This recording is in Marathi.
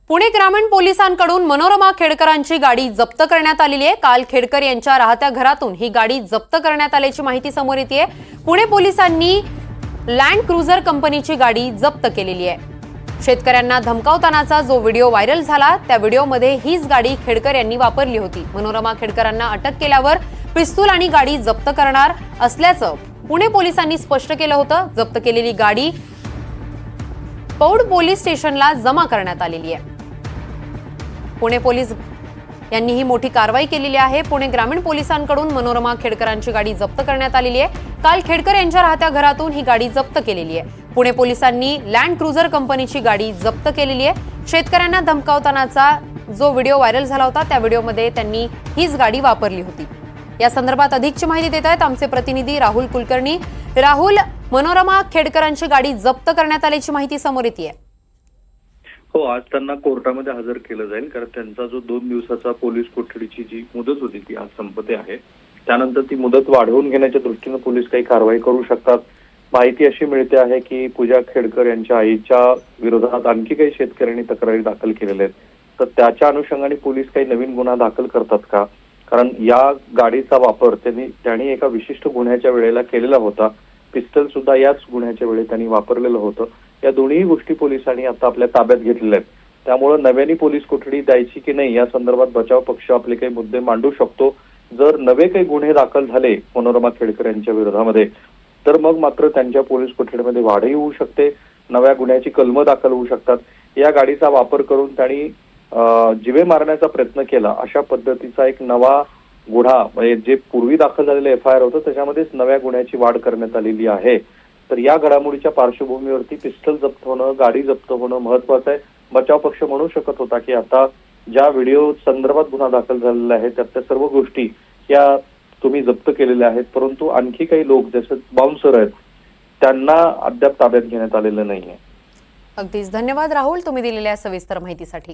पुणे ग्रामीण पोलिसांकडून मनोरमा खेडकरांची गाडी जप्त करण्यात आलेली आहे। काल खेडकर यांच्या राहत्या घरातून ही गाडी जप्त करण्यात आल्याची माहिती समोर येते। पुणे पोलिसांनी लँड क्रुझर कंपनीची गाडी जप्त केलेली आहे। शेतकऱ्यांना धमकावतानाचा जो व्हिडिओ व्हायरल झाला त्या व्हिडिओमध्ये हीच गाडी खेडकर यांनी वापरली होती। मनोरमा खेडकरांना अटक केल्यावर पिस्तूल आणि गाडी जप्त करणार असल्याचं पुणे पोलिसांनी स्पष्ट केलं होतं। जप्त केलेली गाडी पौड पोलीस स्टेशनला जमा करण्यात आलेली आहे। पुणे पोलीस यांनी ही मोठी कारवाई केलेली आहे। पुणे ग्रामीण पोलिसांकडून मनोरमा खेडकरांची गाडी जप्त करण्यात आलेली आहे। काल खेडकर यांच्या राहत्या घरातून ही गाडी जप्त केलेली आहे। पुणे पोलिसांनी लँड क्रुझर कंपनीची गाडी जप्त केलेली आहे। शेतकऱ्यांना धमकावतानाचा जो व्हिडिओ व्हायरल झाला होता त्या व्हिडिओमध्ये त्यांनी हीच गाडी वापरली होती। या संदर्भात अधिकची माहिती देत आहेत आमचे प्रतिनिधी राहुल कुलकर्णी। राहुल, मनोरमा खेडकरांची गाडी जप्त करण्यात आल्याची माहिती समोर येते। हो, आज त्यांना कोर्टामध्ये हजर केलं जाईल, कारण त्यांचा जो 2 दिवसाचा पोलीस कोठडीची जी मुदत होती ती आज संपते आहे। त्यानंतर ती मुदत वाढवून घेण्याच्या दृष्टीने पोलीस काही कारवाई करू शकतात। माहिती अशी मिळते आहे की पूजा खेडकर यांच्या आईच्या विरोधात आणखी काही शेतकऱ्यांनी तक्रारी दाखल केलेल्या आहेत, तर त्याच्या अनुषंगाने पोलीस काही नवीन गुन्हा दाखल करतात का? कारण या गाडीचा वापर त्यांनी एका विशिष्ट गुन्ह्याच्या वेळेला केलेला होता। पिस्टल सुद्धा याच गुन्ह्याच्या वेळी त्यांनी वापरलेलं होतं। या दोन्ही गोष्टी पोलिसांनी आता आपल्या ताब्यात घेतलेल्या आहेत। त्यामुळे नव्याने पोलीस कोठडी द्यायची की नाही या संदर्भात बचाव पक्ष आपले काही मुद्दे मांडू शकतो। जर नवे काही गुन्हे दाखल झाले मनोरमा खेडकर यांच्या विरोधामध्ये तर मग मात्र त्यांच्या पोलीस कोठडीमध्ये वाढही होऊ शकते, नव्या गुन्ह्याची कलमं दाखल होऊ शकतात। या गाडीचा वापर करून त्यांनी जीवे मारण्याचा प्रयत्न केला अशा पद्धतीचा एक नवा गुन्हा, म्हणजे जे पूर्वी दाखल झालेलं FIR होतं त्याच्यामध्येच नव्या गुन्ह्याची वाढ करण्यात आलेली आहे। तर या घडामोडीच्या पार्श्वभूमीवरती पिस्टल जप्त होणं, गाडी जप्त होणं महत्वाचं आहे। बचाव पक्ष म्हणू शकत होता की आता ज्या व्हिडिओ संदर्भात गुन्हा दाखल झालेला आहे त्यातल्या सर्व गोष्टी या तुम्ही जप्त केलेल्या आहेत, परंतु आणखी काही लोक जसे बाउन्सर आहेत त्यांना अद्याप ताब्यात घेण्यात आलेलं नाहीये। अगदीच धन्यवाद राहुल, तुम्ही दिलेल्या सविस्तर माहितीसाठी।